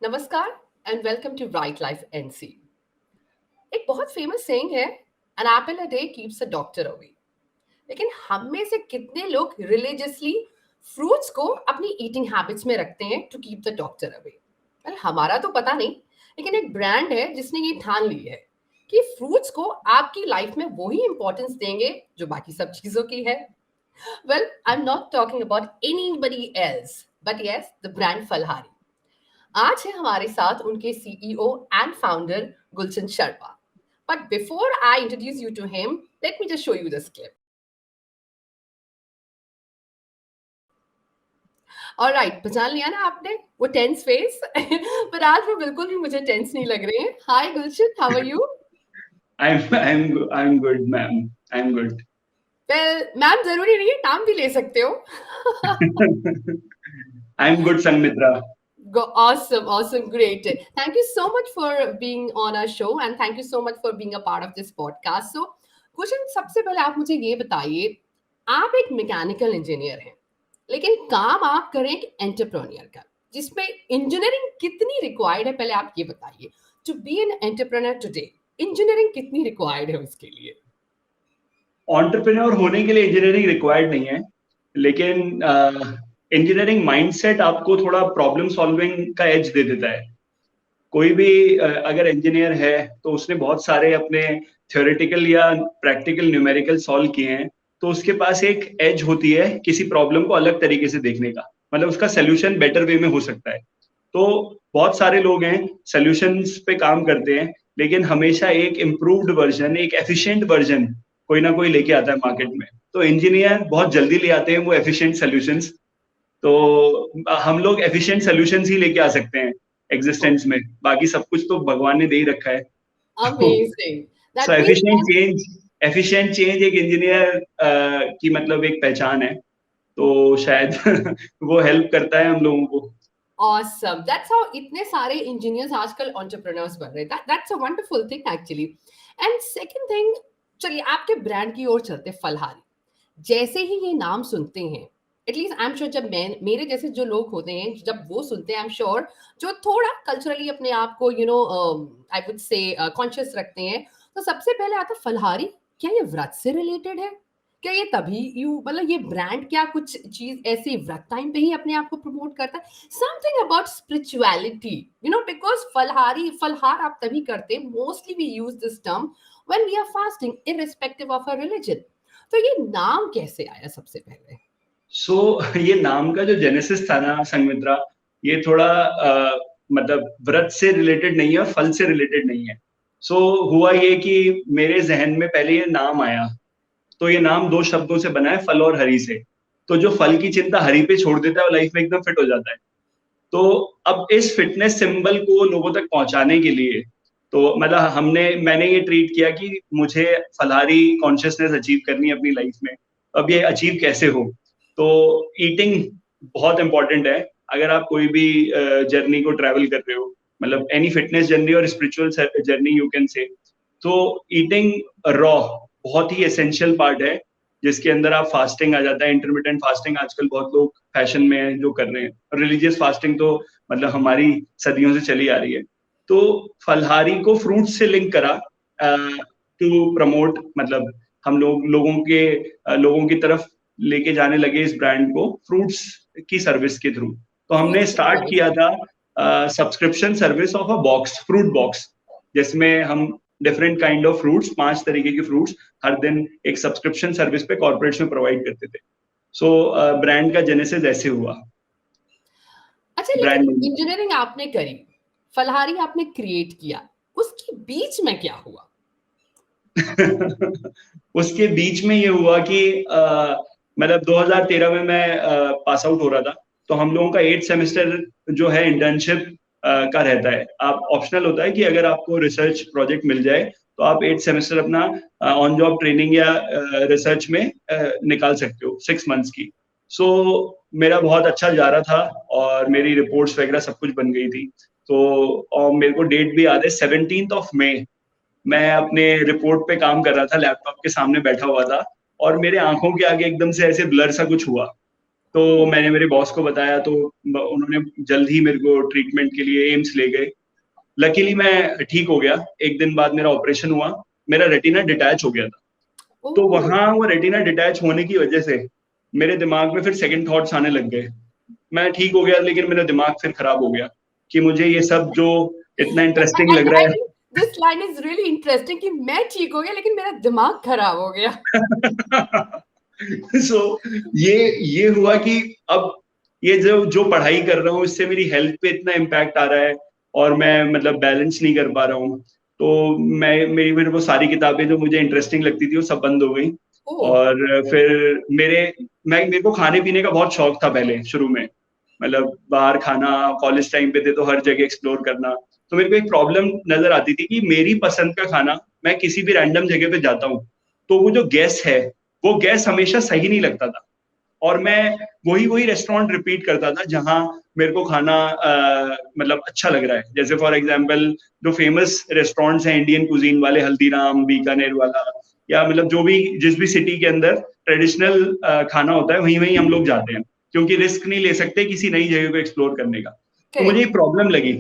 नमस्कार and welcome to right life NC. एक बहुत फेमस सेइंग है, an apple a day keeps a doctor away. लेकिन हम में से कितने लोग रिलीजियसली फ्रूट्स को अपनी ईटिंग हैबिट्स में रखते हैं to keep the doctor away? Well, हमारा तो पता नहीं, लेकिन एक ब्रांड है जिसने ये ठान ली है कि फ्रूट्स को आपकी लाइफ में वही इंपॉर्टेंस देंगे जो बाकी सब चीजों की है। Well, I am not talking about anybody else, but yes, the brand Phalhari. आज है हमारे साथ उनके CEO and founder Gulshan Sharma. But before I introduce you to him, let me just show you this clip. Alright, पहचान लिया ना आपने वो टेंस फेस? पर आज वो बिल्कुल भी मुझे टेंस नहीं लग रहे हैं। Hi Gulshan, how are you? I'm good, ma'am. I'm good. Well, ma'am जरूरी नहीं है, नाम भी ले सकते हो। I'm good, Sanmitra. Awesome, awesome, great. Thank you so much for being on our show and thank you so much for being a part of this podcast. So, question सबसे पहले आप मुझे ये बताइए, आप एक मैकेनिकल इंजीनियर हैं, लेकिन काम आप करें एक एंटरप्रेन्योर का, जिसमें इंजीनियरिंग कितनी रिक्वायर्ड है? पहले आप ये बताइए, to be an entrepreneur today engineering कितनी रिक्वायर्ड है उसके लिए? एंटरप्रेन्योर होने के लिए इंजीनियरिंग रिक्वायर्ड नहीं है, लेकिन इंजीनियरिंग माइंडसेट आपको थोड़ा प्रॉब्लम सॉल्विंग का एज दे देता है। कोई भी अगर इंजीनियर है तो उसने बहुत सारे अपने थ्योरेटिकल या प्रैक्टिकल न्यूमेरिकल सॉल्व किए हैं, तो उसके पास एक एज होती है किसी प्रॉब्लम को अलग तरीके से देखने का, मतलब उसका सोल्यूशन बेटर वे में हो सकता है। तो बहुत सारे लोग हैं सोल्यूशंस पे काम करते हैं, लेकिन हमेशा एक इम्प्रूव्ड वर्जन, एक एफिशिएंट वर्जन कोई ना कोई लेके आता है मार्केट में। तो इंजीनियर बहुत जल्दी ले आते हैं वो एफिशिएंट सोल्यूशंस। तो हम लोग एफिशिएंट सॉल्यूशंस ही लेके आ सकते हैं एग्जिस्टेंस में, बाकी सब कुछ तो भगवान ने दे ही रखा है। Amazing, so that means efficient change एक इंजीनियर की मतलब एक पहचान है, तो शायद वो हेल्प करता है हम लोगों को। awesome, that's how इतने सारे इंजीनियर्स आजकल एंटरप्रेन्योर्स बन रहे हैं। That's a wonderful thing actually. And second thing, चलिए आपके ब्रांड की ओर चलते हैं, फलहारी। जैसे ही ये नाम सुनते हैं, एटलीस्ट आई एम श्योर, जब मैं, मेरे जैसे जो लोग होते हैं, जब वो सुनते हैं, आई एम श्योर जो थोड़ा कल्चरली अपने आप को आई वुड से कॉन्शियस रखते हैं, तो सबसे पहले आता फलहारी। क्या ये व्रत से रिलेटेड है? क्या ये तभी यू मतलब ये ब्रांड क्या कुछ चीज ऐसी व्रत टाइम पे ही अपने आप को प्रमोट करता है? समथिंग अबाउट स्पिरिचुअलिटी, बिकॉज फलहारी, फलहार आप तभी करते हैं, mostly we use this term when we are fasting irrespective of a religion. तो ये नाम कैसे आया सबसे पहले? ये नाम का जो जेनेसिस था ना संमित्रा, ये थोड़ा मतलब व्रत से रिलेटेड नहीं है, फल से रिलेटेड नहीं है। हुआ ये कि मेरे जहन में पहले ये नाम आया, तो ये नाम दो शब्दों से बना है, फल और हरि से। तो जो फल की चिंता हरि पे छोड़ देता है वो लाइफ में एकदम फिट हो जाता है। तो अब इस फिटनेस सिंबल को लोगों तक पहुंचाने के लिए, तो मतलब मैंने ये ट्रीट किया कि मुझे फलाहारी कॉन्शियसनेस अचीव करनी है अपनी लाइफ में। अब ये अचीव कैसे हो? तो ईटिंग बहुत इंपॉर्टेंट है। अगर आप कोई भी जर्नी को ट्रैवल कर रहे हो, मतलब एनी फिटनेस जर्नी और spiritual journey you can say, तो ईटिंग रॉ बहुत ही एसेंशियल पार्ट है, जिसके अंदर आप फास्टिंग आ जाता है। इंटरमिटेंट फास्टिंग आजकल बहुत लोग फैशन में है जो कर रहे हैं। रिलीजियस फास्टिंग तो मतलब हमारी सदियों से चली आ रही है। तो फलहारी को फ्रूट से लिंक करा टू प्रमोट, मतलब हम लोगों की तरफ लेके जाने लगे इस ब्रांड को फ्रूट्स की सर्विस के थ्रू। तो हमने स्टार्ट किया था subscription service of a box, fruit box, जिसमें हम डिफरेंट काइंड ऑफ फ्रूट्स, 5 तरीके के फ्रूट्स हर दिन एक सब्सक्रिप्शन सर्विस पे कॉर्पोरेट्स में प्रोवाइड करते थे। ब्रांड का जेनेसिस ऐसे हुआ। अच्छा, लेकिन इंजीनियरिंग आपने करी, फलहारी आपने क्रिएट किया, उसके बीच में क्या हुआ? उसके बीच में ये हुआ कि मतलब 2013 में मैं पास आउट हो रहा था, तो हम लोगों का 8 सेमेस्टर जो है इंटर्नशिप का रहता है। आप ऑप्शनल होता है कि अगर आपको रिसर्च प्रोजेक्ट मिल जाए तो आप 8 सेमेस्टर अपना ऑन जॉब ट्रेनिंग या रिसर्च में निकाल सकते हो 6 मंथ्स की। मेरा बहुत अच्छा जा रहा था और मेरी रिपोर्ट्स वगैरह सब कुछ बन गई थी। तो और मेरे को डेट भी याद है, 17 मई मैं अपने रिपोर्ट पे काम कर रहा था, लैपटॉप के सामने बैठा हुआ था, और मेरे आंखों के आगे एकदम से ऐसे ब्लर सा कुछ हुआ। तो मैंने मेरे बॉस को बताया, तो उन्होंने जल्द ही मेरे को ट्रीटमेंट के लिए एम्स ले गए। लकीली मैं ठीक हो गया। एक दिन बाद मेरा ऑपरेशन हुआ, मेरा रेटिना डिटैच हो गया था। तो ओह! वहां वो रेटिना डिटैच होने की वजह से मेरे दिमाग में फिर सेकंड थॉट्स आने लग गए। मैं ठीक हो गया, लेकिन मेरा दिमाग फिर खराब हो गया कि मुझे ये सब जो इतना इंटरेस्टिंग लग आई रहा think this line is really interesting कि मैं ठीक हो गया लेकिन मेरा दिमाग खराब हो गया। है। सो ये हुआ कि अब ये जो जो पढ़ाई कर रहा हूँ, इससे मेरी हेल्थ पे इतना इम्पैक्ट आ रहा है, और मैं मतलब बैलेंस नहीं कर पा रहा हूँ। तो मेरे को सारी किताबें जो मुझे इंटरेस्टिंग लगती थी वो सब बंद हो गई। ओह! और फिर मेरे को खाने पीने का बहुत शौक था पहले शुरू में, मतलब बाहर खाना, कॉलेज टाइम पे थे तो हर जगह एक्सप्लोर करना। तो मेरे को एक प्रॉब्लम नजर आती थी कि मेरी पसंद का खाना मैं किसी भी रैंडम जगह पे जाता हूँ, तो वो जो गैस है, वो गैस हमेशा सही नहीं लगता था। और मैं वही वही रेस्टोरेंट रिपीट करता था जहां मेरे को खाना मतलब अच्छा लग रहा है। जैसे फॉर एग्जांपल जो फेमस रेस्टोरेंट्स हैं इंडियन कुजीन वाले, हल्दीराम, बीकानेर वाला, या मतलब जो भी जिस भी सिटी के अंदर ट्रेडिशनल खाना होता है, वहीं वहीं हम लोग जाते हैं, क्योंकि रिस्क नहीं ले सकते किसी नई जगह को एक्सप्लोर करने का। तो मुझे करेक्ट। एक प्रॉब्लम लगी।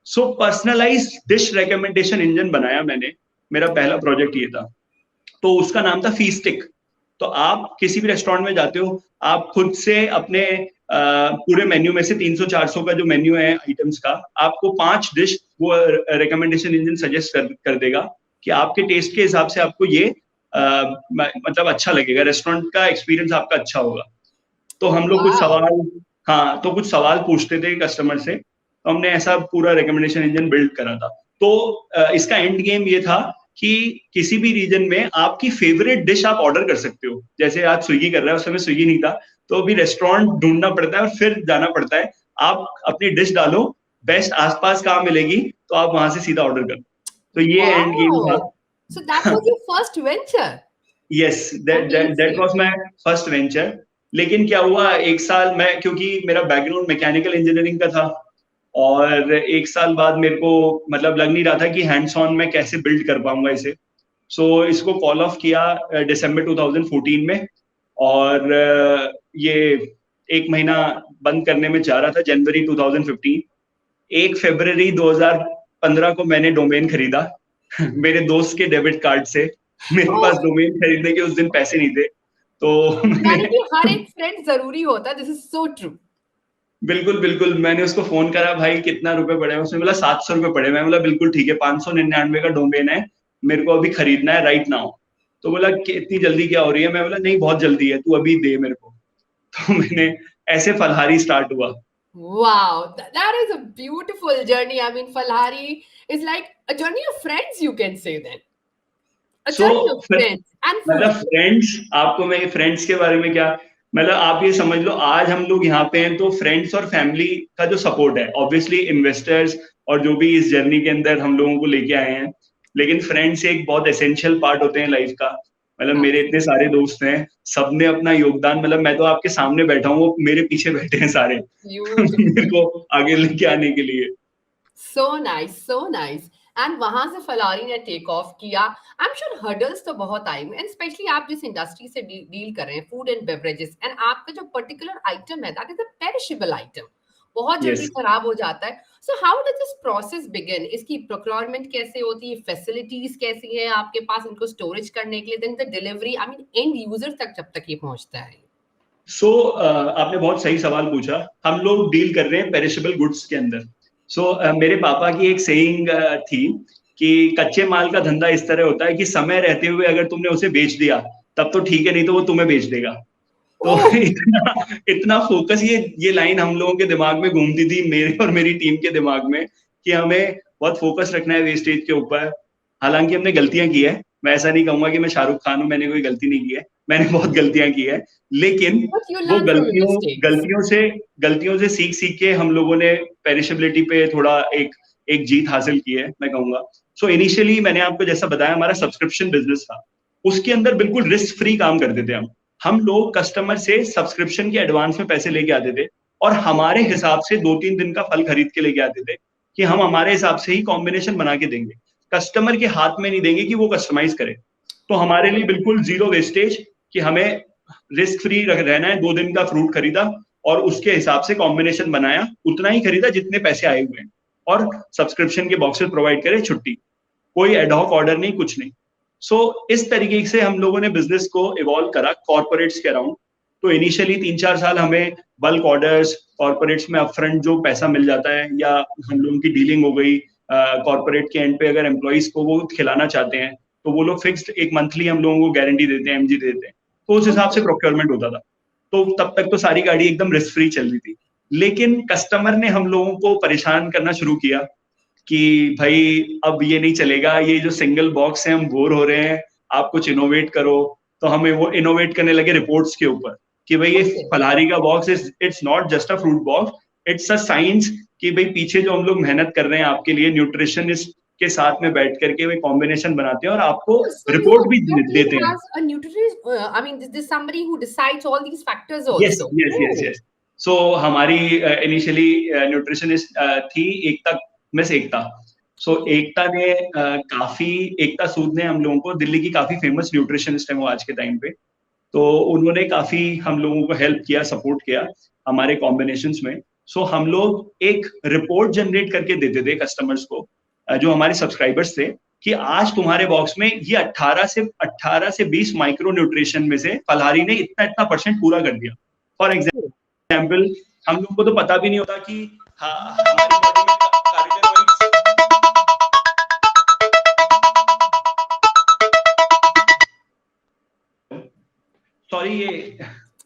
सो पर्सनलाइज डिश रिकमेंडेशन इंजन बनाया मैंने। मेरा पहला प्रोजेक्ट ये था। तो उसका नाम था फीस्टिक। तो आप किसी भी रेस्टोरेंट में जाते हो, आप खुद से अपने पूरे मेन्यू में से 300-400 का जो मेन्यू है आइटम्स का, आपको 5 डिश वो रिकमेंडेशन इंजन सजेस्ट कर देगा कि आपके टेस्ट के हिसाब से आपको ये मतलब अच्छा लगेगा, रेस्टोरेंट का एक्सपीरियंस आपका अच्छा होगा। तो ओह हम लोग कुछ वाओ! सवाल, हाँ, तो कुछ सवाल पूछते थे कस्टमर से, तो हमने ऐसा पूरा रिकमेंडेशन इंजन बिल्ड करा था। तो इसका एंड गेम ये था कि किसी भी रीजन में आपकी फेवरेट डिश आप ऑर्डर कर सकते हो। जैसे आज स्विगी कर रहा है, उस समय स्विगी नहीं था, तो अभी रेस्टोरेंट ढूंढना पड़ता है और फिर जाना पड़ता है। आप अपनी डिश डालो, बेस्ट आसपास कहाँ मिलेगी, तो आप वहां से सीधा ऑर्डर करो। तो ये end game Wow! So that था। was your first venture. Yes, that Amazing. Was my first venture. लेकिन क्या हुआ, एक साल मैं, क्योंकि मेरा बैकग्राउंड मैकेनिकल इंजीनियरिंग का था, और एक साल बाद मेरे को मतलब लग नहीं रहा था कि हैंड्स ऑन मैं कैसे बिल्ड कर पाऊंगा इसे। सो इसको कॉल ऑफ किया दिसंबर 2014 में। और ये एक महीना बंद करने में जा रहा था, जनवरी 2015। 1 फरवरी 2015 को मैंने डोमेन खरीदा मेरे दोस्त के डेबिट कार्ड से। मेरे पास Oh, डोमेन खरीदने के उस दिन पैसे नहीं थे, तो यानी मैंने कि हर एक फ्रेंड जरूरी होता है। This is so true. बिल्कुल बिल्कुल, मैंने उसको फोन करा, भाई कितना रुपए पड़े? उसने बोला 700 रुपए पड़े। मैं बोला बिल्कुल ठीक है, 599 का डोमेन है, मेरे को अभी खरीदना है राइट नाउ। तो बोला कि इतनी जल्दी क्या हो रही है? मैं बोला नहीं, बहुत जल्दी है, तू अभी दे मेरे को। तो मैंने ऐसे फलहारी स्टार्ट हुआ। Wow, that is a beautiful journey. I mean, Falhari is like a journey of friends, you can say then. A so journey of friends and मतलब food. फ्रेंड्स, आपको मैं फ्रेंड्स के बारे में क्या, मतलब आप ये समझ लो, आज हम लोग यहाँ पे हैं तो फ्रेंड्स और फैमिली का जो सपोर्ट है, ऑब्वियसली इन्वेस्टर्स और जो भी इस जर्नी के अंदर हम लोगों को लेके आए हैं, लेकिन फ्रेंड्स एक बहुत एसेंशियल पार्ट होते हैं लाइफ का। मतलब मेरे इतने सारे दोस्त हैं, सबने अपना योगदान, मतलब मैं तो आपके सामने बैठा हूँ, वो मेरे पीछे बैठे हैं सारे मेरे Beautiful. को आगे लेके आने के लिए। So nice, so nice. And वहां से फलारी ने टेक ऑफ किया। आई एम श्योर हर्डल्स तो बहुत आई एंड स्पेशली आप जिस इंडस्ट्री से डील कर रहे हैं, फूड एंड बेवरेजेस, एंड आपका जो पर्टिकुलर आइटम है that is a perishable item, बहुत जल्दी यस। खराब हो जाता है। So how does this process begin? इसकी प्रोक्योरमेंट कैसे होती है? फैसिलिटीज कैसी है आपके पास इनको स्टोरेज करने के लिए? Then the delivery, I mean end user तक जब तक ये पहुंचता है। आपने बहुत सही सवाल पूछा। हम लोग डील कर रहे हैं पेरिशेबल गुड्स के अंदर। मेरे पापा की एक सेइंग थी कि कच्चे माल का धंधा इस तरह होता है कि समय रहते हुए अगर तुमने उसे बेच दिया तब तो ठीक है, नहीं तो वो तुम्हें बेच देगा। तो ओह, इतना इतना फोकस, ये लाइन हम लोगों के दिमाग में घूमती थी, मेरे और मेरी टीम के दिमाग में, कि हमें बहुत फोकस रखना है वेस्टेज के ऊपर। हालांकि हमने गलतियां की है, मैं ऐसा नहीं कहूंगा कि मैं शाहरुख खान हूं, मैंने कोई गलती नहीं की है, मैंने बहुत गलतियां की है। लेकिन बट यू वो लर्न फ्रॉम योर मिस्टेक्स। गलतियों से सीख सीख के हम लोगों ने पेरिशेबिलिटी पे थोड़ा एक जीत हासिल की है, मैं कहूंगा। इनिशियली मैंने आपको जैसा बताया, हमारा सब्सक्रिप्शन बिजनेस था, उसके अंदर बिल्कुल रिस्क फ्री काम करते थे हम लोग कस्टमर से सब्सक्रिप्शन के एडवांस में पैसे लेके आते थे, और हमारे हिसाब से 2-3 दिन का फल खरीद के लेके आते थे कि हम हमारे हिसाब से ही कॉम्बिनेशन बना के देंगे, कस्टमर के हाथ में नहीं देंगे कि वो कस्टमाइज करे। तो हमारे लिए बिल्कुल जीरो वेस्टेज, कि हमें रिस्क फ्री रहना है। 2 दिन का फ्रूट खरीदा, और उसके हिसाब से कॉम्बिनेशन बनाया, उतना ही खरीदा जितने पैसे आए हुए हैं, और सब्सक्रिप्शन के बॉक्सेस प्रोवाइड करे, छुट्टी, कोई एडहॉक ऑर्डर नहीं, कुछ नहीं। इस तरीके से हम लोगों ने बिजनेस को इवॉल्व करा कॉर्पोरेट्स के अराउंड। तो इनिशियली 3-4 साल हमें बल्क ऑर्डर्स, कॉर्पोरेट्स में अपफ्रंट जो पैसा मिल जाता है, या हम लोगों की डीलिंग हो गई कॉर्पोरेट के एंड पे, अगर एम्प्लॉइज को वो खिलाना चाहते हैं तो वो लोग फिक्स्ड एक मंथली हम लोगों को गारंटी देते हैं, एमजी देते हैं, तो उस हिसाब से प्रोक्योरमेंट होता था। तो तब तक तो सारी गाड़ी एकदम रिस्क फ्री चल रही थी। लेकिन कस्टमर ने हम लोगों को परेशान करना शुरू किया कि भाई अब ये नहीं चलेगा, ये जो सिंगल बॉक्स है हम बोर हो रहे हैं, आप कुछ इनोवेट करो। तो हमें वो इनोवेट करने लगे रिपोर्ट्स के ऊपर कि भाई ये फलहारी का box it's not just a fruit box, it's a science, कि भाई पीछे जो हम लोग मेहनत कर रहे हैं आपके लिए, न्यूट्रिशनिस्ट के साथ में बैठ करके वे कॉम्बिनेशन बनाते हैं और आपको रिपोर्ट भी देते हैं। यस। सो हमारी इनिशियली न्यूट्रिशनिस्ट थी एकता, मिस एकता। एकता ने एकता सूद ने हम लोगों को, दिल्ली की काफी फेमस न्यूट्रिशनिस्ट है वो आज के टाइम पे, तो उन्होंने काफी हम लोगों को हेल्प किया, सपोर्ट किया हमारे कॉम्बिनेशंस में। हम लोग एक रिपोर्ट जनरेट करके देते थे कस्टमर्स को, जो हमारे सब्सक्राइबर्स थे, कि आज तुम्हारे बॉक्स में ये 18 से 20 माइक्रो न्यूट्रिशन में से फलहारी ने इतना % पूरा कर दिया। फॉर एग्जाम्पल हम लोगों को तो पता भी नहीं होता कि हमारी बॉडी में सॉरी ये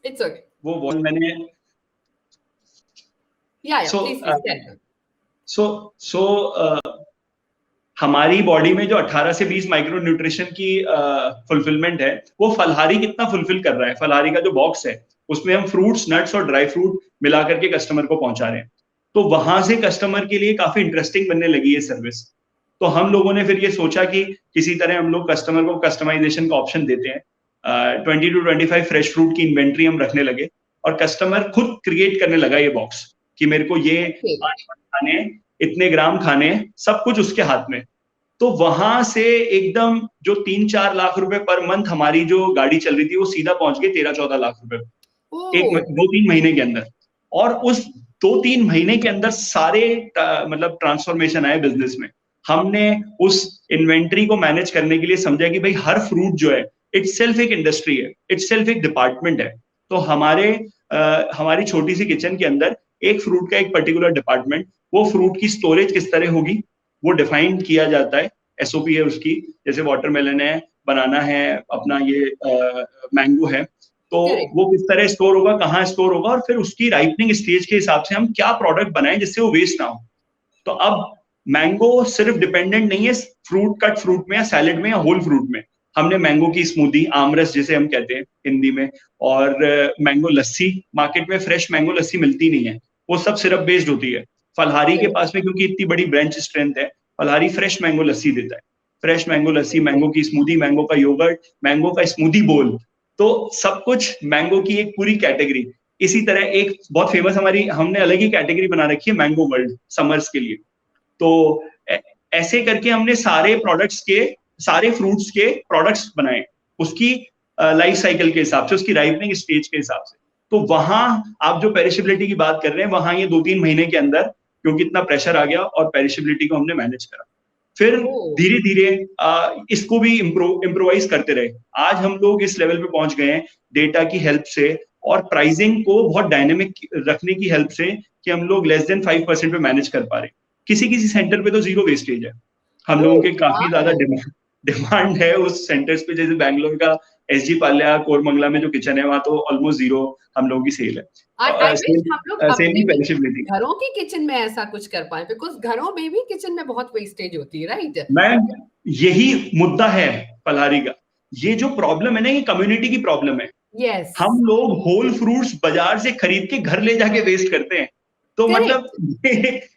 इट्स ओके, वो वॉल मैंने हमारी बॉडी में जो 18 से 20 माइक्रो न्यूट्रिशन की फुलफिलमेंट है, वो फलहारी कितना फुलफिल कर रहा है। फलहारी का जो बॉक्स है उसमें हम फ्रूट्स, नट्स और ड्राई फ्रूट मिला करके कस्टमर को पहुंचा रहे हैं। तो वहां से कस्टमर के लिए काफी इंटरेस्टिंग बनने लगी ये सर्विस। तो हम लोगों ने फिर ये सोचा कि किसी तरह हम लोग कस्टमर को कस्टमाइजेशन का ऑप्शन देते हैं। 20 to 25 फ्रेश फ्रूट की इन्वेंट्री हम रखने लगे, और कस्टमर खुद क्रिएट करने लगा ये बॉक्स कि मेरे को ये 5 फल खाने, इतने ग्राम खाने, सब कुछ उसके हाथ में। तो वहां से एकदम जो 3-4 लाख रुपए पर मंथ हमारी जो गाड़ी चल रही थी, वो सीधा पहुंच गई 13-14 लाख रुपए 2-3 महीने के अंदर। और उस 2-3 महीने के अंदर सारे मतलब ट्रांसफॉर्मेशन आए बिजनेस में। हमने उस इन्वेंट्री को मैनेज करने के लिए समझा कि भाई हर फ्रूट जो है इटसेल्फ एक इंडस्ट्री है, इटसेल्फ एक डिपार्टमेंट है। तो हमारी छोटी सी किचन के अंदर एक फ्रूट का एक पर्टिकुलर डिपार्टमेंट, वो फ्रूट की स्टोरेज किस तरह होगी वो डिफाइन किया जाता है, एसओपी है उसकी। जैसे वाटरमेलन है, बनाना है, अपना ये मैंगो है, तो वो किस तरह स्टोर होगा, कहाँ स्टोर होगा, और फिर उसकी राइपनिंग स्टेज के हिसाब से हम क्या प्रोडक्ट बनाएं जिससे वो वेस्ट ना हो। तो अब मैंगो सिर्फ डिपेंडेंट नहीं है फ्रूट, कट फ्रूट में या सैलेड में या होल फ्रूट में। हमने मैंगो की स्मूदी, आमरस जिसे हम कहते हैं हिंदी में, और मैंगो लस्सी, मार्केट में फ्रेश मैंगो लस्सी मिलती नहीं है, वो सब सिरप बेस्ड होती है। फलहारी के पास में क्योंकि इतनी बड़ी ब्रांच स्ट्रेंथ है, फलहारी फ्रेश मैंगो लस्सी देता है। फ्रेश मैंगो लस्सी, मैंगो की स्मूदी, मैंगो का योगर्ट, मैंगो का स्मूदी बोल, तो सब कुछ मैंगो की एक पूरी कैटेगरी। इसी तरह एक बहुत फेमस हमने अलग ही कैटेगरी बना रखी है, मैंगो वर्ल्ड, समर्स के लिए। तो ऐसे करके हमने सारे फ्रूट्स के प्रोडक्ट्स बनाए, उसकी लाइफ साइकिल के हिसाब से, उसकी राइपनिंग स्टेज के हिसाब से। तो वहां आप जो पेरिशेबिलिटी की बात कर रहे हैं, वहां ये 2-3 महीने के अंदर क्योंकि इतना प्रेशर आ गया, और पेरिशेबिलिटी को हमने मैनेज करा। फिर धीरे धीरे इसको भी इम्प्रोवाइज करते रहे। आज हम लोग इस लेवल पे पहुंच गए हैं डेटा की हेल्प से और प्राइसिंग को बहुत डायनेमिक रखने की हेल्प से, कि हम लोग लेस देन 5% पे मैनेज कर पा रहे हैं। किसी सेंटर पे तो 0 वेस्टेज है। हम लोगों के काफी ज्यादा डिमांड है उस सेंटर्स पे, जैसे बैंगलोर का एसजी पाल्या, कोरमंगला में जो किचन है, वहां तो ऑलमोस्ट 0 हम लोगों की सेल है। हम लोग अपने घरों की किचन में ऐसा कुछ कर पाए, बिकॉज घरों में भी किचन में बहुत वेस्टेज होती है, राइट? मैम यही मुद्दा है फलहारी का। ये जो प्रॉब्लम है ना, ये कम्युनिटी की प्रॉब्लम है। yes. हम लोग होल फ्रूट्स बाजार से खरीद के घर ले जाके वेस्ट करते हैं। तो मतलब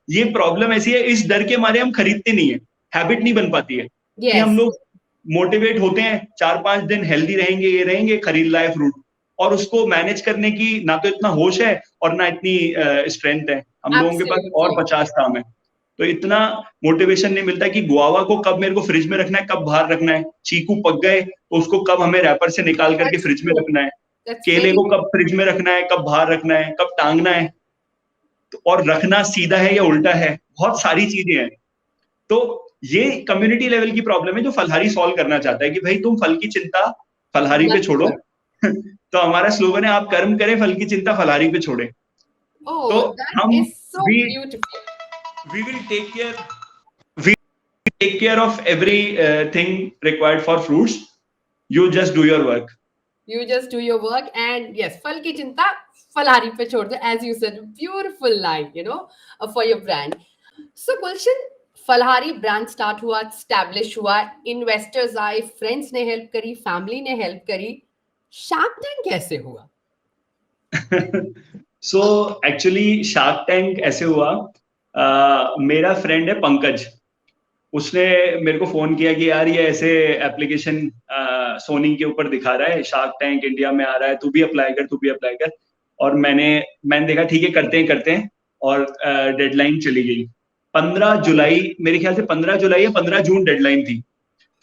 ये प्रॉब्लम ऐसी है, इस डर के मारे हम खरीदते नहीं है, हैबिट नहीं बन पाती है। कि हम लोग मोटिवेट होते हैं 4-5 दिन हेल्दी रहेंगे, ये रहेंगे, खरीद लाए फ्रूट, और उसको मैनेज करने की ना तो इतना होश है और ना इतनी स्ट्रेंथ है। हम लोगों के पास और 50 काम है, तो इतना मोटिवेशन नहीं मिलता कि गुआवा को कब मेरे को फ्रिज में रखना है, कब बाहर रखना है। चीकू पक गए तो उसको कब हमें रैपर से निकाल करके फ्रिज में रखना है। That's केले very को कब फ्रिज में रखना है, कब बाहर रखना है, कब टांगना है, तो और रखना सीधा है या उल्टा है, बहुत सारी चीजें हैं। तो ये कम्युनिटी लेवल की प्रॉब्लम है जो फलहारी सॉल्व करना चाहता है कि भाई तुम फल की चिंता फलहारी पे मत छोड़ो। करो। तो हमारा स्लोगन है, आप कर्म करें, फल की चिंता फलहारी पे छोड़े। तो Oh, that हम is so we beautiful. We will take care of everything required for fruits, you just do your work. You just do your work, and yes, फल की चिंता फलहारी पे छोड़ दो, as you said, beautiful line, for your brand. So Gulshan, Phalhari brand start हुआ, establish हुआ, investors आए, फ्रेंड्स ने हेल्प करी, फैमिली ने हेल्प करी, शार्क टैंक कैसे हुआ? सो एक्चुअली शार्क टैंक ऐसे हुआ, मेरा फ्रेंड है पंकज, उसने मेरे को फोन किया कि यार ये ऐसे एप्लीकेशन सोनी के ऊपर दिखा रहा है, शार्क टैंक इंडिया में आ रहा है, तू भी अप्लाई कर, तू भी अप्लाई कर। और मैंने देखा ठीक है, करते हैं। और डेडलाइन चली गई 15 जुलाई, मेरे ख्याल से 15 जुलाई या 15 जून डेडलाइन थी।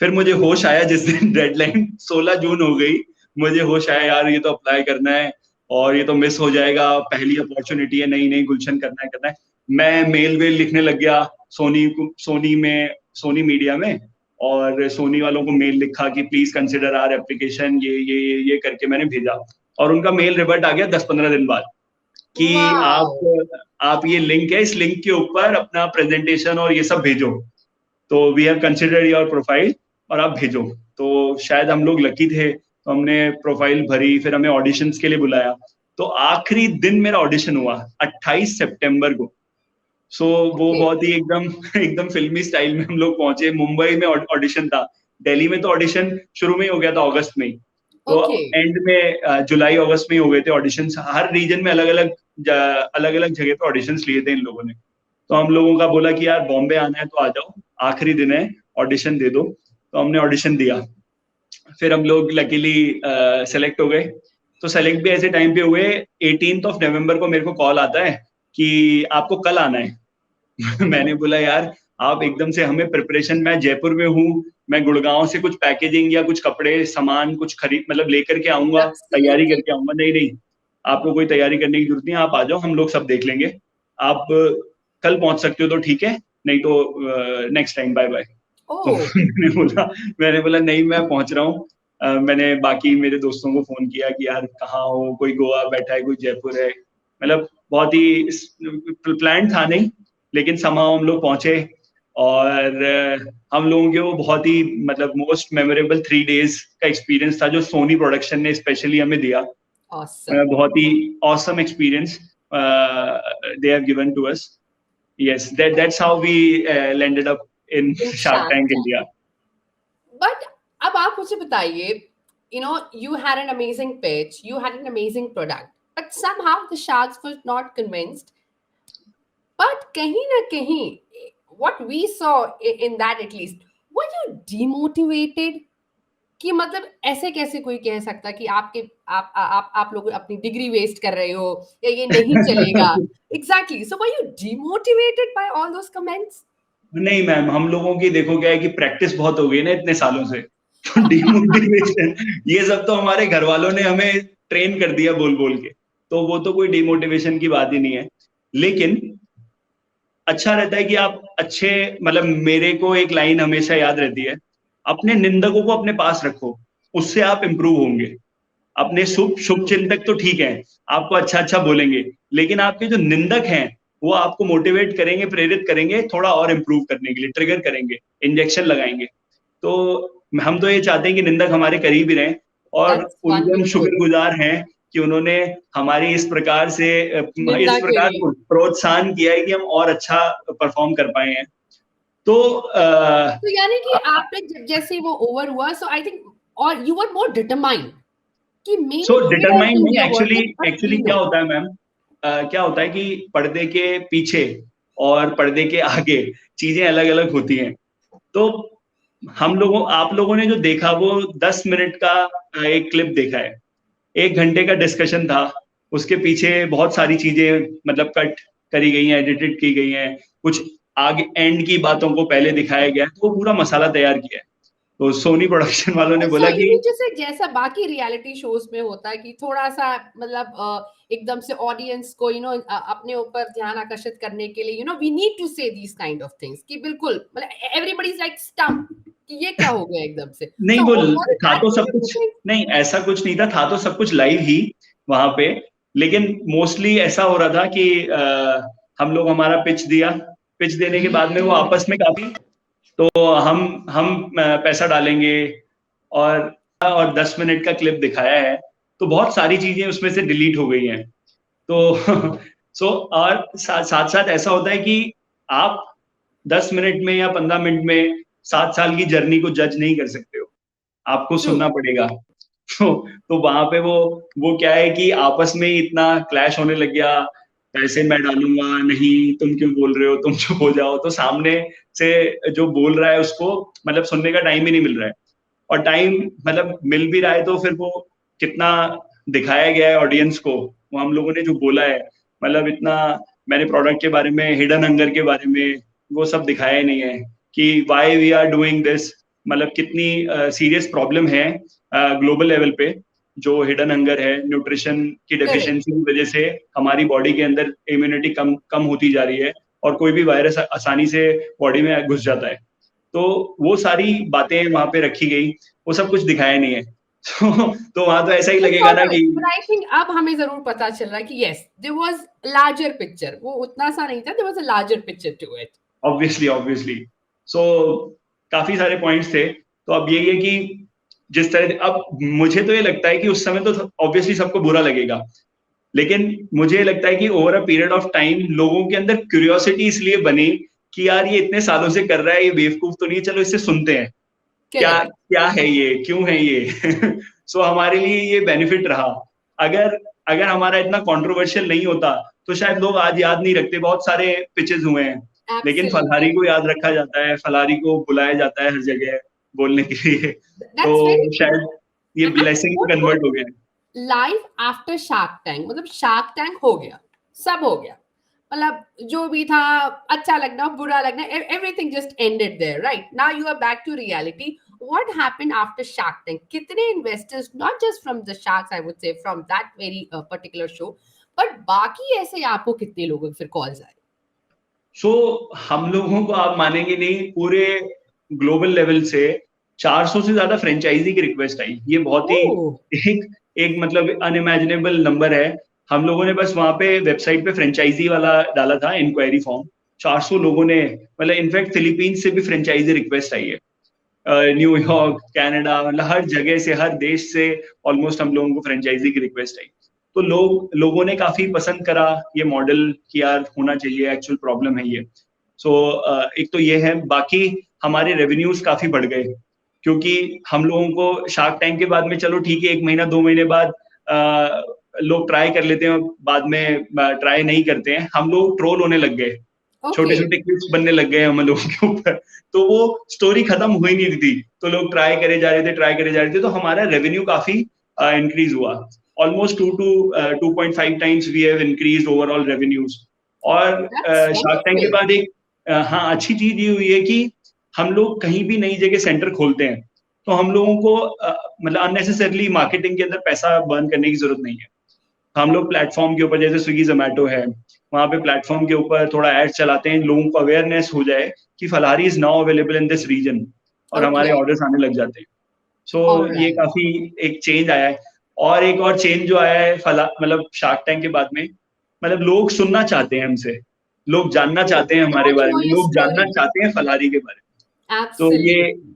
फिर मुझे होश आया जिस दिन डेडलाइन 16 जून हो गई, मुझे होश आया यार ये तो अप्लाई करना है और ये तो मिस हो जाएगा, पहली अपॉर्चुनिटी है, नहीं नहीं गुलशन करना है। मैं मेल वेल लिखने लग गया सोनी मीडिया में, और सोनी वालों को मेल लिखा कि प्लीज कंसिडर आवर एप्लीकेशन, ये करके मैंने भेजा। और उनका मेल रिवर्ट आ गया 10-15 दिन बाद कि वाओ, आप ये लिंक है, इस लिंक के ऊपर अपना प्रेजेंटेशन और ये सब भेजो, तो we have considered your profile और आप भेजो। तो शायद हम लोग लकी थे, तो हमने प्रोफाइल भरी, फिर हमें ऑडिशंस के लिए बुलाया। तो आखिरी दिन मेरा ऑडिशन हुआ 28 सितंबर को। सो वो ओके, बहुत ही एकदम एकदम फिल्मी स्टाइल में हम लोग पहुंचे। मुंबई में ऑडिशन था, दिल्ली में तो ऑडिशन शुरू में ही हो गया था अगस्त में ही। तो ओके, एंड में जुलाई अगस्त में ही हो गए थे ऑडिशन। हर रीजन में अलग अलग जगह पे ऑडिशंस लिए थे इन लोगों ने। तो हम लोगों का बोला कि यार बॉम्बे आना है तो आ जाओ, आखिरी दिन है, ऑडिशन दे दो। तो हमने ऑडिशन दिया, फिर हम लोग लकीली सेलेक्ट हो गए। तो सेलेक्ट भी ऐसे टाइम पे हुए, 18 नवंबर को मेरे को कॉल आता है कि आपको कल आना है। मैंने बोला यार आप एकदम से हमें प्रिपरेशन, मैं जयपुर में हूँ, मैं गुड़गांव से कुछ पैकेजिंग या कुछ कपड़े सामान कुछ खरीद मतलब लेकर के आऊंगा, तैयारी एब्सोल्युटली, करके आऊंगा। नहीं नहीं, आपको कोई तैयारी करने की जरूरत नहीं, आप आ जाओ, हम लोग सब देख लेंगे। आप कल पहुंच सकते हो तो ठीक है, नहीं तो नेक्स्ट टाइम, बाय बाय। तो ओह, मैंने बोला नहीं, मैं पहुंच रहा हूँ। मैंने बाकी मेरे दोस्तों को फोन किया कि यार कहाँ हो, कोई गोवा बैठा है, कोई जयपुर है, मतलब बहुत ही प्लान था नहीं, लेकिन somehow हम लोग पहुंचे। और हम लोगों के वो बहुत ही मतलब मोस्ट मेमोरेबल 3 days का एक्सपीरियंस था जो सोनी प्रोडक्शन ने स्पेशली हमें दिया। ऑसम, बहुत ही awesome experience they have given to us. Yes, that's how we landed up in in Shark shark Tank tank. India. But अब आप मुझे बताइए, you had an amazing pitch, you had an amazing product, but somehow the sharks were not convinced. But कहीं ना कहीं, what we saw in that at least, were you demotivated? कि मतलब ऐसे कैसे कोई कह सकता कि आप लोग अपनी डिग्री वेस्ट कर रहे हो या ये नहीं चलेगा? Exactly, so were you demotivated by all those comments? नहीं मैम, हम लोगों की देखो क्या है कि प्रैक्टिस बहुत हो गई ना इतने सालों से। तो डिमोटिवेशन ये सब तो हमारे घर वालों ने हमें ट्रेन कर दिया बोल बोल के, तो वो तो कोई डिमोटिवेशन की बात ही नहीं है। लेकिन अच्छा रहता है कि आप अच्छे, मतलब मेरे को एक लाइन हमेशा याद रहती है, अपने निंदकों को अपने पास रखो, उससे आप इम्प्रूव होंगे। अपने शुभ शुभ चिंतक तो ठीक है, आपको अच्छा अच्छा बोलेंगे, लेकिन आपके जो निंदक हैं वो आपको मोटिवेट करेंगे, प्रेरित करेंगे थोड़ा और इम्प्रूव करने के लिए, ट्रिगर करेंगे, इंजेक्शन लगाएंगे। तो हम तो ये चाहते हैं कि निंदक हमारे करीब ही रहें, और दैट्स उनके हम वंडरफुल। शुक्रगुजार हैं कि उन्होंने हमारी इस प्रकार से निंदा इस प्रकार करी। प्रोत्साहन किया है कि हम और अच्छा परफॉर्म कर पाए हैं। तो तो यानी कि आपने जैसे ही वो ओवर हुआ, सो आई थिंक, और यू वर मोर डिटरमाइंड कि may so be it determined hasn't नहीं, be worth actually it, but actually we क्या नो। होता है मैम, क्या होता है कि पर्दे के पीछे और पर्दे के आगे चीजें अलग अलग होती हैं। तो आप लोगों ने जो देखा वो 10 मिनट का एक क्लिप देखा है, 1 घंटे का डिस्कशन था, उसके पीछे बहुत सारी चीजें मतलब कट करी गई हैं, एडिटेड की गई हैं, कुछ आगे एंड की बातों को पहले दिखाया गया है, तो वो पूरा मसाला तैयार किया है। तो सोनी प्रोडक्शन वालों ने सो बोला कि जैसे जैसा बाकी रियलिटी शोज में होता है कि थोड़ा सा मतलब एकदम से ऑडियंस को अपने ऊपर ध्यान आकर्षित करने के लिए वी नीड टू से दीस काइंड ऑफ थिंग्स कि बिल्कुल मतलब एवरीबॉडी इज लाइक स्टम्प कि ये क्या हो गया एकदम से। नहीं, सो वो व्हाट इज था दैट तो सब फीलिंग यू कुछ, थिंक? नहीं ऐसा कुछ नहीं था, था तो सब कुछ लाइव ही वहां पे। लेकिन मोस्टली ऐसा हो रहा था कि हम लोग हमारा पिच दिया, पिच देने के बाद में वो आपस में काफी, तो हम पैसा डालेंगे, और 10 मिनट का क्लिप दिखाया है, तो बहुत सारी चीजें उसमें से डिलीट हो गई हैं। तो सो और साथ साथ ऐसा होता है कि आप 10 मिनट में या 15 मिनट में 7 साल की जर्नी को जज नहीं कर सकते हो, आपको ट्रू। सुनना पड़ेगा। तो वहां पे वो क्या है कि आपस में ही इतना क्लैश होने लग गया, पैसे मैं डालूंगा नहीं, तुम क्यों बोल रहे हो, तुम चुप हो जाओ, तो सामने से जो बोल रहा है उसको मतलब सुनने का टाइम ही नहीं मिल रहा है, और टाइम मतलब मिल भी रहा है तो फिर वो कितना दिखाया गया है ऑडियंस को, वो हम लोगों ने जो बोला है, मतलब इतना मैंने प्रोडक्ट के बारे में, हिडन हंगर के बारे में वो सब दिखाया ही नहीं है कि why we are doing this, मतलब कितनी सीरियस प्रॉब्लम है ग्लोबल लेवल पे, जो हिडन हंगर है, न्यूट्रिशन की करेक्ट। डेफिशिएंसी की वजह से हमारी बॉडी के अंदर इम्यूनिटी कम कम होती जा रही है, और कोई भी वायरस आसानी से बॉडी में घुस जाता है। तो वो सारी बातें वहां पे रखी गई, वो सब कुछ दिखाया नहीं है। तो वहां तो ऐसा ही लगेगा ना कि बट आई थिंक अब हमें जरूर पता चल रहा है कि yes there was larger picture, वो उतना सा नहीं था, there was a larger picture to it. Obviously obviously so काफी सारे पॉइंट्स थे। तो अब यही है कि जिस तरह, अब मुझे तो ये लगता है कि उस समय तो ऑब्वियसली सबको बुरा लगेगा, लेकिन मुझे लगता है कि over a period of time लोगों के अंदर क्यूरियोसिटी इसलिए बनी कि यार ये इतने सालों से कर रहा है, ये बेवकूफ तो नहीं, चलो इससे सुनते हैं, क्या करेक्ट। क्या है ये, क्यों है ये। सो हमारे लिए ये बेनिफिट रहा। अगर अगर हमारा इतना कंट्रोवर्शियल नहीं होता तो शायद लोग आज याद नहीं रखते, बहुत सारे पिचेस हुए हैं, लेकिन एब्सोल्युटली। फलहारी को याद रखा जाता है, फलहारी को बुलाया जाता है हर जगह बोलने के लिए। तो दैट्स वेरी ट्रू। शायद ये एंड ब्लेसिंग में व्हाट कन्वर्ट हो गया। लाइफ आफ्टर शार्क टैंक, मतलब शार्क टैंक हो गया, सब हो गया, मतलब जो भी था, अच्छा लगना बुरा लगना, everything just ended there, right? Now you are back to reality. What happened after shark tank? कितने investors, not just from the sharks, I would say from that very particular show, but बाकी ऐसे आपको कितने लोगों के फिर calls आए? सो हम लोगों को आप मानेंगे नहीं, पूरे ग्लोबल लेवल से 400 से ज्यादा फ्रेंचाइजी की रिक्वेस्ट आई। ये बहुत ही ओह। एक एक मतलब अनइमेजिनेबल नंबर है। हम लोगों ने बस वहां पे वेबसाइट पे फ्रेंचाइजी वाला डाला था इंक्वायरी फॉर्म, 400 लोगों ने, मतलब इनफैक्ट फिलीपींस से भी फ्रेंचाइजी रिक्वेस्ट आई है, न्यूयॉर्क, कनाडा, मतलब हर जगह से, हर देश से ऑलमोस्ट हम लोगों को फ्रेंचाइजी की रिक्वेस्ट आई। तो लोगों ने काफी पसंद करा ये मॉडल कि यार होना चाहिए, एक्चुअल प्रॉब्लम है ये। सो एक तो ये है, बाकी हमारे रेवेन्यूज काफी बढ़ गए, क्योंकि हम लोगों को शार्क टैंक के बाद में, चलो ठीक है, 1 महीना 2 महीने बाद लोग ट्राई कर लेते हैं, बाद में ट्राई नहीं करते हैं, हम लोग ट्रोल होने लग गए, छोटे ओके। छोटे क्लिप्स बनने लग गए हम लोगों के ऊपर। तो वो स्टोरी खत्म हो ही नहीं रही थी, तो लोग ट्राई करे जा रहे थे, ट्राई करे जा रहे थे, तो हमारा रेवेन्यू काफी इंक्रीज हुआ, almost 2.5 times we have increase overall revenues. और दैट्स शार्क टैंक के वंडरफुल। बाद एक हाँ अच्छी चीज ये हुई है कि हम लोग कहीं भी नई जगह सेंटर खोलते हैं तो हम लोगों को मतलब अननेसेसरली मार्केटिंग के अंदर पैसा बर्न करने की जरूरत नहीं है। हम लोग प्लेटफॉर्म के ऊपर, जैसे स्विगी जोमेटो है, वहां पे प्लेटफॉर्म के ऊपर थोड़ा एड चलाते हैं, लोगों को अवेयरनेस हो जाए कि Phalhari is now available in this region, और हमारे ओके। ऑर्डर्स आने लग जाते हैं। सो ये ऑलराइट। काफी एक चेंज आया है। और एक और चेंज जो आया है फला मतलब शार्क टैंक के बाद में, मतलब लोग सुनना चाहते हैं हमसे, लोग जानना चाहते हैं दे हमारे वांट टू बारे नो में, योर लोग जानना स्टोरी। चाहते हैं फलारी के बारे में। तो ये, एब्सोल्युटली।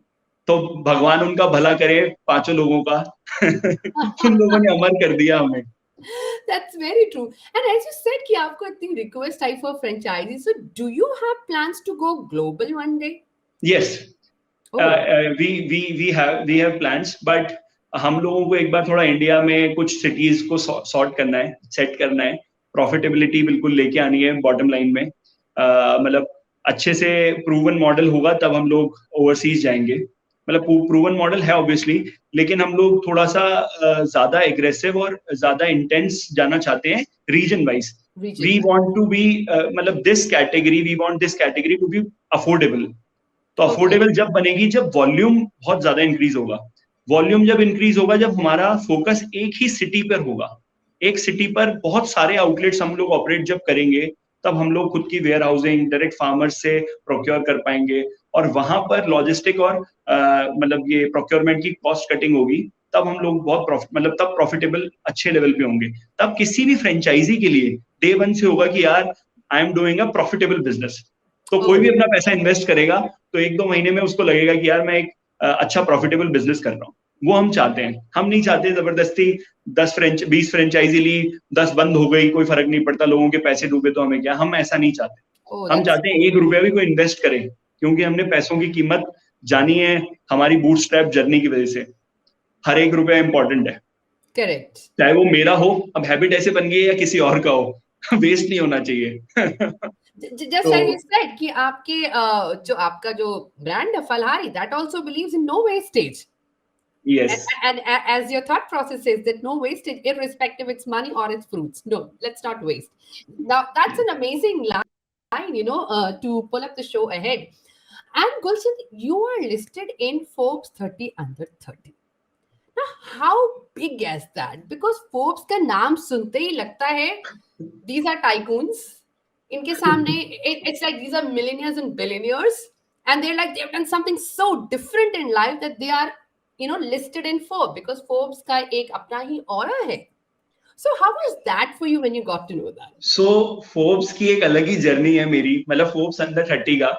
तो भगवान उनका भला करे, पांचों लोगों का। उन लोगों ने अमर कर दिया हमें। That's very true. And as you said कि आपको इतनी request I for franchises, so do you have plans to go global one day? Yes, Oh, we have plans, but हम लोगों को एक बार थोड़ा इंडिया में कुछ सिटीज को सॉर्ट करना है, सेट करना है, प्रॉफिटेबिलिटी बिल्कुल लेके आनी है बॉटम लाइन में। मतलब अच्छे से प्रूवन मॉडल होगा तब हम लोग ओवरसीज जाएंगे, मतलब प्रूवन मॉडल है ऑब्वियसली, लेकिन हम लोग थोड़ा सा ज्यादा एग्रेसिव और ज्यादा इंटेंस जाना चाहते हैं region wise. region we wise. Want to be मतलब this category, we want this category to be affordable. तो ओके। अफोर्डेबल जब बनेगी जब वॉल्यूम बहुत ज्यादा इंक्रीज होगा। वॉल्यूम जब इंक्रीज होगा जब हमारा फोकस एक ही सिटी पर होगा, एक सिटी पर बहुत सारे आउटलेट्स हम लोग ऑपरेट जब करेंगे, तब हम लोग खुद की वेयर हाउसिंग डायरेक्ट फार्मर्स से प्रोक्योर कर पाएंगे, और वहां पर लॉजिस्टिक और मतलब ये प्रोक्योरमेंट की कॉस्ट कटिंग होगी। तब हम लोग बहुत मतलब तब प्रॉफिटेबल अच्छे लेवल पे होंगे। तब किसी भी फ्रेंचाइजी के लिए डे वन से होगा कि यार I am doing a profitable business. तो कोई भी अपना पैसा इन्वेस्ट करेगा तो 1-2 महीने में उसको लगेगा कि यार मैं एक अच्छा प्रॉफिटेबल बिजनेस कर रहा हूँ। वो हम चाहते हैं। हम नहीं चाहते जबरदस्ती 20 फ्रेंचाइजी ली, 10 बंद हो गई, कोई फर्क नहीं पड़ता, लोगों के पैसे डूबे तो हमें क्या। हम ऐसा नहीं चाहते। ओह, हम दैट्स चाहते हैं 1 रुपया भी कोई इन्वेस्ट करे, क्योंकि हमने पैसों की कीमत जानी है हमारी बूटस्ट्रैप जर्नी की वजह से। हर 1 रुपया इंपॉर्टेंट है, करेक्ट। चाहे वो मेरा हो। अब हैबिट ऐसे बन गई है या किसी और का हो वेस्ट नहीं होना चाहिए। जस्ट तो लाइक यू सेड कि आपके जो आपका जो ब्रांड है Phalhari, that also believes in no wastage. Yes, And as your thought process says that no wastage, irrespective it's money or it's fruits. No, let's not waste. Now that's an amazing line, to pull up the show ahead. And Gulshan, you are listed in Forbes 30 under 30. Now, how big is that? Because Forbes का नाम सुनते ही लगता है these are tycoons. इनके सामने it's like these are millionaires and billionaires, and they're like they've done something so different in life that they are listed in Forbes, because Forbes का एक अपना ही aura है. So how was that for you when you got to know that? So Forbes की एक अलग ही journey है मेरी, मतलब फोर्ब्स अंडर 30 का।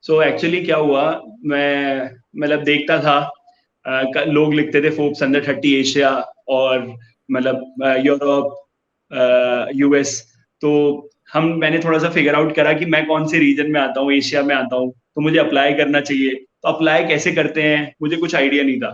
सो एक्चुअली क्या हुआ, मैं मतलब देखता था लोग लिखते थे फोर्ब्स अंडर 30 एशिया और मतलब यूरोप, यूएस। तो मैंने थोड़ा सा फिगर आउट करा कि मैं कौन से रीजन में आता हूँ, एशिया में आता हूँ, तो मुझे अप्लाई करना चाहिए। तो अप्लाई कैसे करते हैं मुझे कुछ आइडिया नहीं था।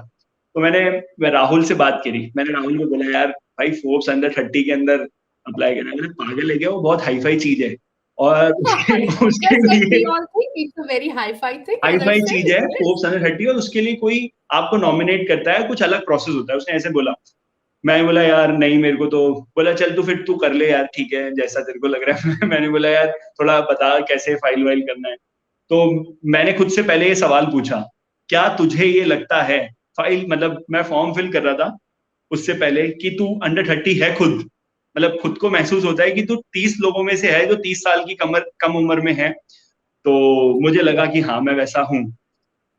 तो मैं राहुल से बात करी। मैंने राहुल को बोला यार भाई फोर्ब्स अंडर 30 के अंदर अप्लाई करना है। पागल है क्या, वो बहुत हाई फाई चीज है और उसके Just like we लिए all think, it's a very hi-fi thing, hi as I fi said. चीज है Yes. फोर्ब्स अंडर 30, और उसके लिए कोई आपको नॉमिनेट करता है, कुछ अलग प्रोसेस होता है। उसने ऐसे बोला। मैं बोला यार नहीं, मेरे को तो बोला चल तू फिर तू कर ले यार, ठीक है जैसा तेरे को लग रहा है। मैंने बोला यार थोड़ा बता कैसे फाइल वाइल करना है। तो मैंने खुद से पहले ये सवाल पूछा, क्या तुझे ये लगता है फाइल, मतलब मैं फॉर्म फिल कर रहा था उससे पहले, कि तू अंडर 30 है खुद, मतलब खुद को महसूस होता है कि तू 30 लोगों में से है जो 30 साल की कम उम्र में है। तो मुझे लगा कि हाँ मैं वैसा हूँ।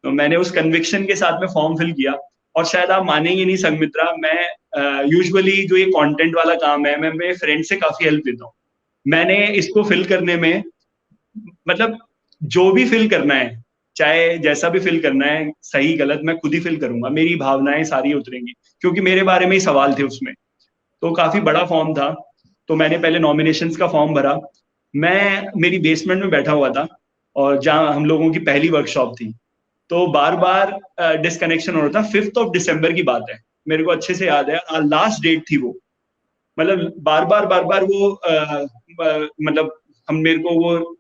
तो मैंने उस कन्विक्शन के साथ में फॉर्म फिल किया। और शायद आप मानेंगे नहीं संगमित्रा, मैं यूजुअली जो ये कंटेंट वाला काम है, मैं मेरे फ्रेंड से काफी हेल्प लेता हूँ। मैंने इसको फिल करने में, मतलब जो भी फिल करना है, चाहे जैसा भी फिल करना है, सही गलत मैं खुद ही फिल करूंगा, मेरी भावनाएं सारी उतरेंगी, क्योंकि मेरे बारे में ही सवाल थे उसमें। तो काफी बड़ा फॉर्म था। तो मैंने पहले नॉमिनेशंस का फॉर्म भरा। मैं मेरी बेसमेंट में बैठा हुआ था और जहाँ हम लोगों की पहली वर्कशॉप थी। तो बार बार डिस्कनेक्शन हो रहा था। 5 दिसंबर की बात है, मेरे को अच्छे से याद है, लास्ट डेट थी वो। मतलब बार बार वो मतलब हम मेरे को वो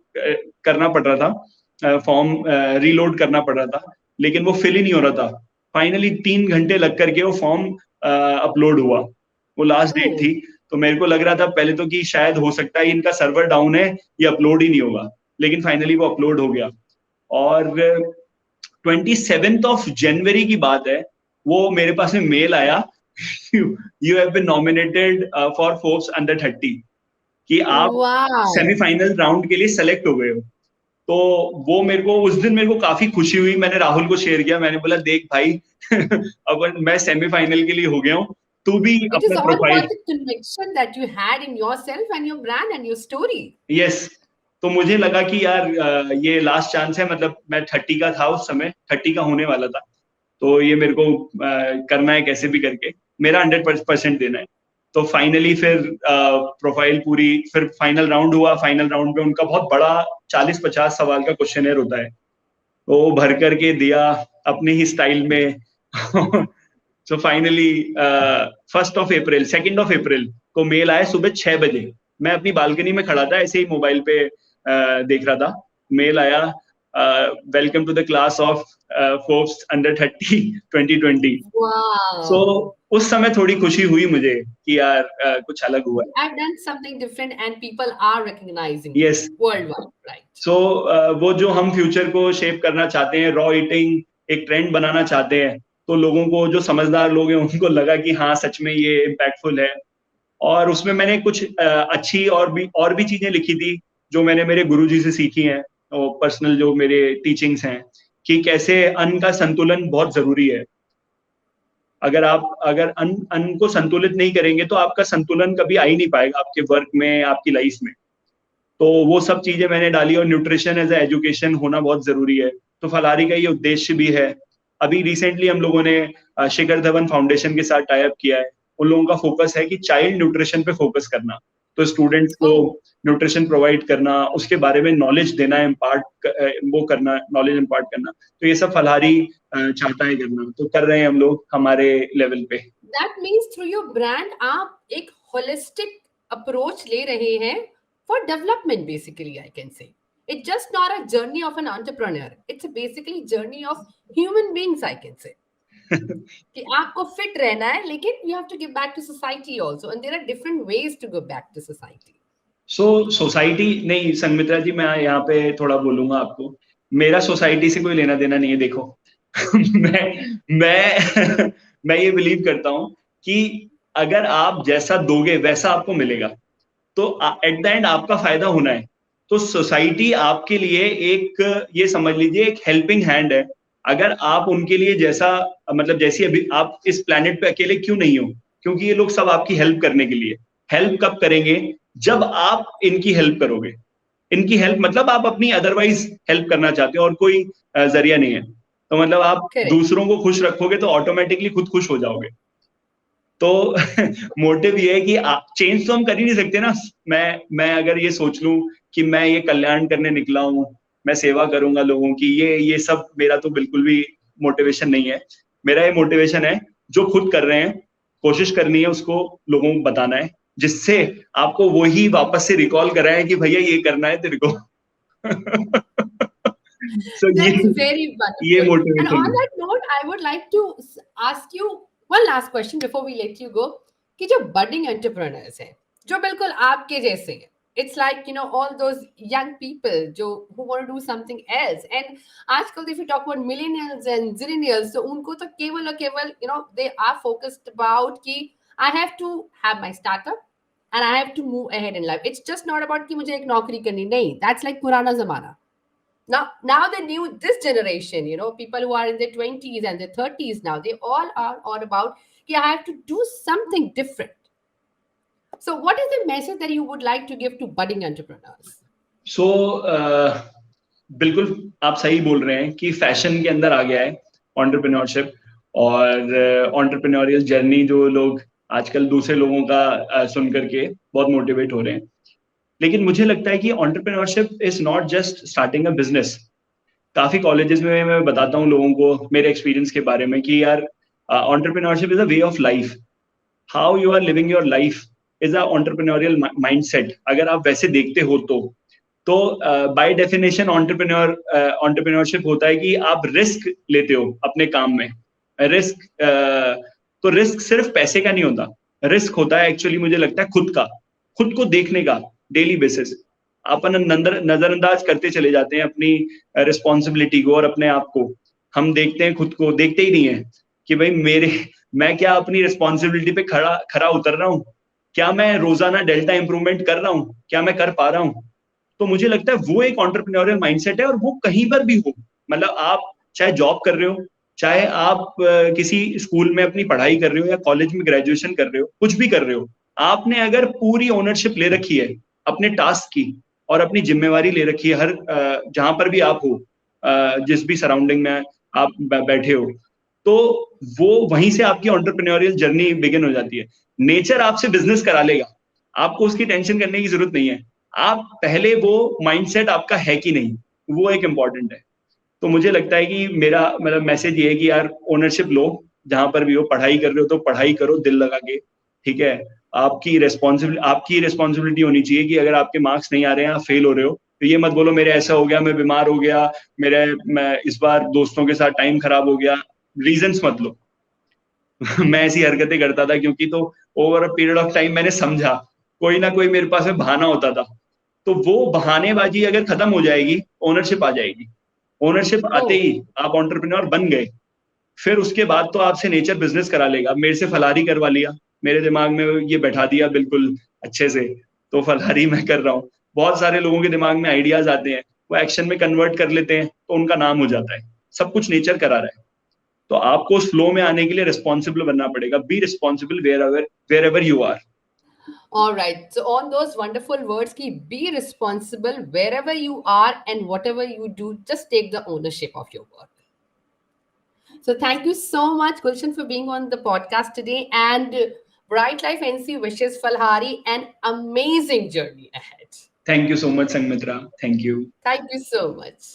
करना पड़ रहा था, फॉर्म रीलोड करना पड़ रहा था, लेकिन वो फिल ही नहीं हो रहा था। फाइनली 3 घंटे लग करके वो फॉर्म अपलोड हुआ। वो लास्ट डेट Oh. थी। तो मेरे को लग रहा था पहले तो कि शायद हो सकता है इनका सर्वर डाउन है, ये अपलोड ही नहीं होगा, लेकिन फाइनली वो अपलोड हो गया। और 27 जनवरी की बात है, वो मेरे पास में मेल आया, you have been nominated for Forbes under 30, कि आप Wow. सेमीफाइनल राउंड के लिए सेलेक्ट हो गए हो। तो वो मेरे को उस दिन मेरे को काफी खुशी हुई। मैंने राहुल को शेयर किया, मैंने बोला देख भाई, अब मैं सेमीफाइनल के लिए हो गया हूँ, तू भी It is अपना all profile. about the conviction that you had in yourself and your brand and your story. Yes. तो मुझे लगा कि यार ये लास्ट चांस है, मतलब मैं 30 का था उस समय, 30 का होने वाला था। तो ये मेरे को करना है कैसे भी करके, मेरा 100% देना है। तो फाइनली फिर प्रोफाइल पूरी, फिर फाइनल राउंड हुआ। फाइनल राउंड में उनका बहुत बड़ा 40-50 सवाल का क्वेश्चनर होता है, तो वो भर करके दिया अपने ही स्टाइल में। सो फाइनली 1 अप्रैल 2 अप्रैल को मेल आया सुबह 6 बजे। मैं अपनी बालकनी में खड़ा था, ऐसे ही मोबाइल पे देख रहा था। मेल आया welcome to the class of Forbes under 30 2020। So Wow. उस समय थोड़ी खुशी हुई मुझे कि यार कुछ अलग हुआ है। I've done something different and people are recognizing you yes. worldwide, right? सो वो जो हम फ्यूचर को शेप करना चाहते हैं, रॉ ईटिंग एक ट्रेंड बनाना चाहते हैं, तो लोगों को, जो समझदार लोग हैं, उनको लगा कि हाँ सच में ये इम्पैक्टफुल है। और उसमें मैंने कुछ अच्छी और भी चीजें लिखी थी जो मैंने मेरे गुरुजी से सीखी हैं, और पर्सनल जो मेरे टीचिंग्स हैं, कि कैसे अन्न का संतुलन बहुत जरूरी है। अगर अन्न को संतुलित नहीं करेंगे तो आपका संतुलन कभी आ ही नहीं पाएगा आपके वर्क में, आपकी लाइफ में। तो वो सब चीजें मैंने डाली, और न्यूट्रिशन एज ए एजुकेशन होना बहुत जरूरी है। तो फलारी का ये उद्देश्य भी है। अभी रिसेंटली हम लोगों ने शिखर धवन फाउंडेशन के साथ टाई अप किया है। उन लोगों का फोकस है कि चाइल्ड न्यूट्रिशन पे फोकस करना, तो स्टूडेंट्स को Oh, न्यूट्रिशन प्रोवाइड करना, उसके बारे में नॉलेज देना, वो करना, नॉलेज इम्पार्ट करना। तो ये सब फलारी चाहता है करना, तो कर रहे हैं हम लोग हमारे लेवल पे। that means through your brand आप एक holistic approach ले रहे हैं for development basically, I can say. It's just not a journey of an entrepreneur. It's a basically journey of human beings, I can say. कि आपको fit रहना है, लेकिन you have to give back to society also, and there are different ways to go back to society. Society नहीं, संगमित्रा जी, मैं यहाँ पे थोड़ा बोलूंगा आपको। मेरा सोसाइटी से कोई लेना देना नहीं है। देखो मैं मैं ये बिलीव करता हूँ कि अगर आप जैसा दोगे वैसा आपको मिलेगा, तो एट द एंड आपका फायदा होना है। तो सोसाइटी आपके लिए एक, ये समझ लीजिए, एक हेल्पिंग हैंड है। अगर आप उनके लिए जैसा, मतलब जैसी अभी आप इस प्लेनेट पे अकेले क्यों नहीं हो, क्योंकि ये लोग सब आपकी हेल्प करने के लिए। हेल्प कब करेंगे? जब आप इनकी हेल्प करोगे। इनकी हेल्प मतलब आप अपनी अदरवाइज हेल्प करना चाहते हो, और कोई जरिया नहीं है। तो मतलब आप Correct. दूसरों को खुश रखोगे तो ऑटोमेटिकली खुद खुश हो जाओगे। तो मोटिव ये है कि आप चेंज तो हम कर ही नहीं सकते ना। मैं अगर ये सोच लूं कि मैं ये कल्याण करने निकला हूं, मैं सेवा करूंगा लोगों की, ये सब मेरा तो बिल्कुल भी मोटिवेशन नहीं है। मेरा ये मोटिवेशन है, जो खुद कर रहे हैं कोशिश करनी है उसको लोगों को बताना है, जिससे आपको वही वापस से रिकॉल कराएं कि भैया ये करना है तेरे को। So That's ये very ये wonderful. And मोटिवेशन on है। that note, I would like to ask you one last question before we let you go. कि जो budding entrepreneurs हैं, जो बिल्कुल आपके जैसे हैं, it's like, you know, all those young people who want to do something else. And आजकल if you talk about millennials and zillennials, तो उनको तो केवल और केवल, you know, they are focused about कि I have to have my startup and I have to move ahead in life. It's just not about कि मुझे एक नौकरी करनी, नहीं, that's like पुराना जमाना. Now the new, this generation, you know, people who are in their 20s and their 30s now, they all are all about, yeah, I have to do something different. So what is the message that you would like to give to budding entrepreneurs? सो बिल्कुल आप सही बोल रहे हैं कि fashion के अंदर आ गया है एंटरप्रेन्योरशिप, और एंटरप्रेन्योरियल जर्नी जो लोग आजकल दूसरे लोगों का सुन करके बहुत मोटिवेट हो रहे हैं। लेकिन मुझे लगता है कि entrepreneurship is not just starting a business. काफी कॉलेजेस में मैं बताता हूँ लोगों को मेरे एक्सपीरियंस के बारे में कि यार entrepreneurship is a way of life. How you are living your life is a entrepreneurial mindset. अगर आप वैसे देखते हो तो बाय डेफिनेशन एंटरप्रेन्योरशिप होता है कि आप रिस्क लेते हो अपने काम में। रिस्क तो रिस्क सिर्फ पैसे का नहीं होता। रिस्क होता है एक्चुअली, मुझे लगता है, खुद को देखने का डेली बेसिस। अपन नजरअंदाज करते चले जाते हैं अपनी रिस्पॉन्सिबिलिटी को और अपने आप को। हम देखते हैं खुद को, देखते ही नहीं है कि भाई मैं क्या अपनी रिस्पॉन्सिबिलिटी पे खरा उतर रहा हूँ? क्या मैं रोजाना डेल्टा इंप्रूवमेंट कर रहा हूँ? क्या मैं कर पा रहा हूँ? तो मुझे लगता है वो एक एंटरप्रेन्योरियल माइंडसेट है, और वो कहीं पर भी हो। मतलब आप चाहे जॉब कर रहे हो, चाहे आप किसी स्कूल में अपनी पढ़ाई कर रहे हो, या कॉलेज में ग्रेजुएशन कर रहे हो, कुछ भी कर रहे हो, आपने अगर पूरी ओनरशिप ले रखी है अपने टास्क की, और अपनी जिम्मेवारी ले रखी है हर जहां पर भी आप हो, जिस भी सराउंडिंग में आप बैठे हो, तो वो वहीं से आपकी एंटरप्रेन्योरियल जर्नी बिगिन हो जाती है। नेचर आपसे बिजनेस करा लेगा, आपको उसकी टेंशन करने की जरूरत नहीं है। आप पहले वो माइंडसेट आपका है कि नहीं, वो एक इम्पॉर्टेंट है। तो मुझे लगता है कि मेरा मतलब मैसेज ये है कि यार ओनरशिप लो, जहां पर भी हो। पढ़ाई कर रहे हो तो पढ़ाई करो दिल लगा के, ठीक है। आपकी रिस्पॉन्सिबिलिटी होनी चाहिए कि अगर आपके मार्क्स नहीं आ रहे हैं, आप फेल हो रहे हो, तो ये मत बोलो मेरे ऐसा हो गया, मैं बीमार हो गया, मैं इस बार दोस्तों के साथ टाइम खराब हो गया, रीजंस मत लो। मैं ऐसी हरकतें करता था क्योंकि तो over a period of time मैंने समझा कोई ना कोई मेरे पास में बहाना होता था, तो वो बहानेबाजी अगर खत्म हो जाएगी, ओनरशिप आ जाएगी। ओनरशिप आते ओह! ही आप एंटरप्रेन्योर बन गए, फिर उसके बाद तो आपसे नेचर बिजनेस करा लेगा। मेरे से फलाहारी करवा लिया, मेरे दिमाग में ये बैठा दिया बिल्कुल अच्छे से, तो फलाहारी मैं कर रहा हूँ। बहुत सारे लोगों के दिमाग में आइडियाज आते हैं, वो एक्शन में कन्वर्ट कर लेते हैं, तो उनका नाम हो जाता है। सब कुछ नेचर करा रहा है। तो आपको उस फ्लो में आने के लिए रिस्पॉन्सिबल बनना पड़ेगा। Be responsible wherever you are. All right. So on those wonderful words, ki be responsible wherever you are and whatever you do, just take the ownership of your work. So thank you so much, Gulshan, for being on the podcast today. And Bright Life NC wishes Falhari an amazing journey ahead. Thank you so much Sanghamitra, thank you. Thank you so much.